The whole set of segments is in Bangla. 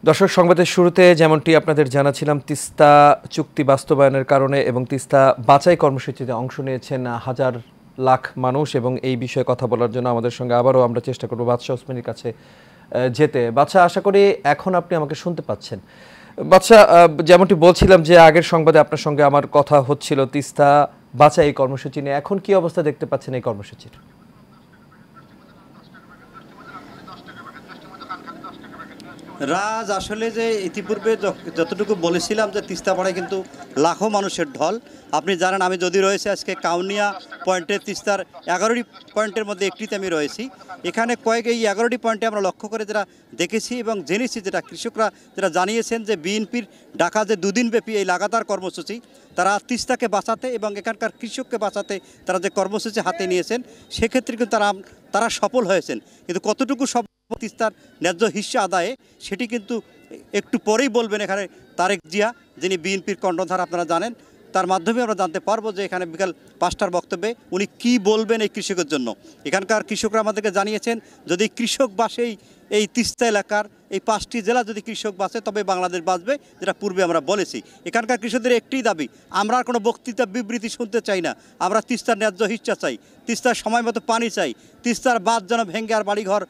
দর্শক সংবাদের শুরুতে যেমনটি আপনাদের জানাছিলাম, তিস্তা চুক্তি বাস্তবায়নের কারণে এবং তিস্তা বাঁচাই কর্মসূচিতে অংশ নিয়েছেন হাজার লাখ মানুষ, এবং এই বিষয়ে কথা বলার জন্য আমাদের সঙ্গে আবারও আমরা চেষ্টা করব বাদশা ওসমানীর কাছে যেতে। বাদশা, আশা করি এখন আপনি আমাকে শুনতে পাচ্ছেন। বাদশা, যেমনটি বলছিলাম যে আগের সংবাদে আপনার সঙ্গে আমার কথা হচ্ছিল তিস্তা বাঁচাই কর্মসূচি নিয়ে, এখন কি অবস্থা দেখতে পাচ্ছেন এই কর্মসূচির? রাজ, আসলে যে ইতিপূর্বে যতটুকু বলেছিলাম যে তিস্তাপাড়ায় কিন্তু লাখো মানুষের ঢল। আপনি জানেন আমি যদি রয়েছে আজকে কাউনিয়া পয়েন্টে, তিস্তার 11টি পয়েন্টের মধ্যে একটিতে আমি রয়েছি। এখানে এই 11টি পয়েন্টে আমরা লক্ষ্য করে যেটা দেখেছি এবং জেনেছি, যেটা কৃষকরা যেটা জানিয়েছেন যে বিএনপির ডাকা যে দুদিনব্যাপী এই লাগাতার কর্মসূচি, তারা তিস্তাকে বাঁচাতে এবং এখানকার কৃষককে বাঁচাতে তারা যে কর্মসূচি হাতে নিয়েছেন, সেক্ষেত্রে কিন্তু তারা সফল হয়েছেন। কিন্তু কতটুকু তিস্তার ন্যায্য হিস্সা আদায়ে সেটি কিন্তু একটু পরেই বলবেন এখানে তারেক জিয়া, যিনি বিএনপির কর্ণধার আপনারা জানেন। তার মাধ্যমে আমরা জানতে পারবো যে এখানে বিকাল 5টার বক্তব্যে উনি কি বলবেন এই কৃষকের জন্য। এখানকার কৃষকরা আমাদেরকে জানিয়েছেন, যদি কৃষক বাসেই এই তিস্তা এলাকার এই 5টি জেলা যদি কৃষক বাঁচে তবে বাংলাদেশ বাঁচবে, যেটা পূর্বে আমরা বলেছি। এখানকার কৃষকদের একটিই দাবি, আমরা আর কোনো বক্তৃতা বিবৃতি শুনতে চাই না, আমরা তিস্তার ন্যায্য হিস্সা চাই, তিস্তার সময় মতো পানি চাই, তিস্তার বাঁধ যেন ভেঙে আর বাড়িঘর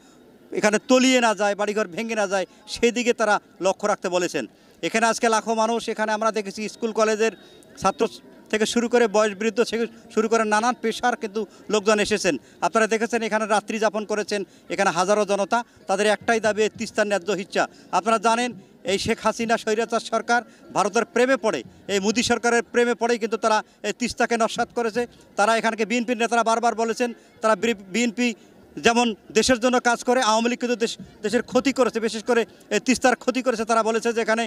এখানে তলিয়ে না যায়, বাড়িঘর ভেঙে না যায়, সেই দিকে তারা লক্ষ্য রাখতে বলেছেন। এখানে আজকে লাখো মানুষ, এখানে আমরা দেখেছি স্কুল কলেজের ছাত্র থেকে শুরু করে বয়স বৃদ্ধ থেকে শুরু করে নানান পেশার কিন্তু লোকজন এসেছেন। আপনারা দেখেছেন এখানে রাত্রি যাপন করেছেন এখানে হাজারো জনতা। তাদের একটাই দাবি, তিস্তার ন্যায্য হিস্সা। আপনারা জানেন এই শেখ হাসিনা স্বৈরাচার সরকার ভারতের প্রেমে পড়ে, এই মোদী সরকারের প্রেমে পড়েই কিন্তু তারা এই তিস্তাকে নস্যাৎ করেছে। তারা এখানকে বিএনপির নেতারা বারবার বলেছেন, তারা বিএনপি যেমন দেশের জন্য কাজ করে, আওয়ামী লীগ কিন্তু দেশের ক্ষতি করেছে, বিশেষ করে তিস্তার ক্ষতি করেছে। তারা বলেছে যে এখানে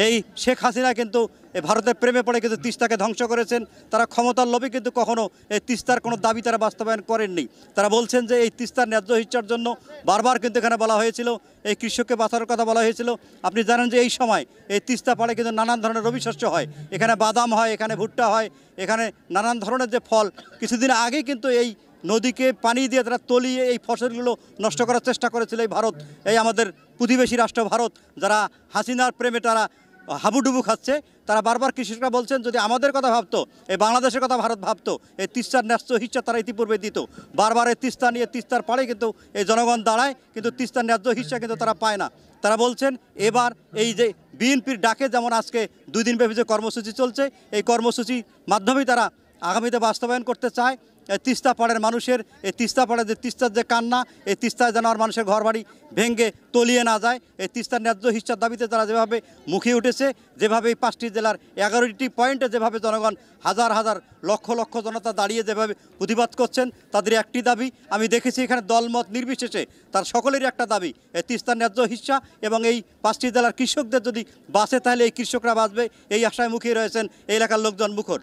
এই শেখ হাসিনা কিন্তু ভারতের প্রেমে পড়ে কিন্তু তিস্তাকে ধ্বংস করেছেন। তারা ক্ষমতার লোভে কিন্তু কখনো এই তিস্তার কোনো দাবি তারা বাস্তবায়ন করেননি। তারা বলছেন যে এই তিস্তার ন্যায্য হিস্সার জন্য বারবার কিন্তু এখানে বলা হয়েছিল, এই কৃষককে বাঁচানোর কথা বলা হয়েছিল। আপনি জানেন যে এই সময় এই তিস্তা পাড়ে কিন্তু নানান ধরনের রবি শস্য হয়, এখানে বাদাম হয়, এখানে ভুট্টা হয়, এখানে নানান ধরনের যে ফল। কিছুদিন আগে কিন্তু এই নদীকে পানি দিয়ে তারা তলিয়ে এই ফসলগুলো নষ্ট করার চেষ্টা করেছিল এই ভারত, এই আমাদের প্রতিবেশী রাষ্ট্র ভারত, যারা হাসিনার প্রেমে তারা হাবুডুবু খাচ্ছে। তারা বারবার কৃষকরা বলছেন, যদি আমাদের কথা ভাবতো, এই বাংলাদেশের কথা ভারত ভাবতো, এই তিস্তার ন্যায্য হিস্সা তারা ইতিপূর্বে দিত। বারবার এই তিস্তা নিয়ে তিস্তার পাড়ে কিন্তু এই জনগণ দাঁড়ায়, কিন্তু তিস্তার ন্যায্য হিস্সা কিন্তু তারা পায় না। তারা বলছেন এবার এই যে বিএনপির ডাকে যেমন আজকে 2 দিনব্যাপী যে কর্মসূচি চলছে, এই কর্মসূচির মাধ্যমেই তারা আগামীতে বাস্তবায়ন করতে চায়। এই তিস্তা পাড়ের মানুষের, এই তিস্তা পাড়ে যে তিস্তার যে কান্না, এই তিস্তায় যেন আর মানুষের ঘরবাড়ি ভেঙে তলিয়ে না যায়, এই তিস্তার ন্যায্য হিস্সার দাবিতে তারা যেভাবে মুখিয়ে উঠেছে, যেভাবে এই 5টি জেলার 11টি পয়েন্টে যেভাবে জনগণ হাজার হাজার লক্ষ লক্ষ জনতা দাঁড়িয়ে যেভাবে প্রতিবাদ করছেন, তাদের একটি দাবি। আমি দেখেছি এখানে দলমত নির্বিশেষে তার সকলেরই একটা দাবি, এই তিস্তার ন্যায্য হিস্সা এবং এই 5টি জেলার কৃষকদের যদি বাঁচে তাহলে এই কৃষকরা বাঁচবে, এই আশায় মুখিয়ে রয়েছেন এই এলাকার লোকজন মুখর।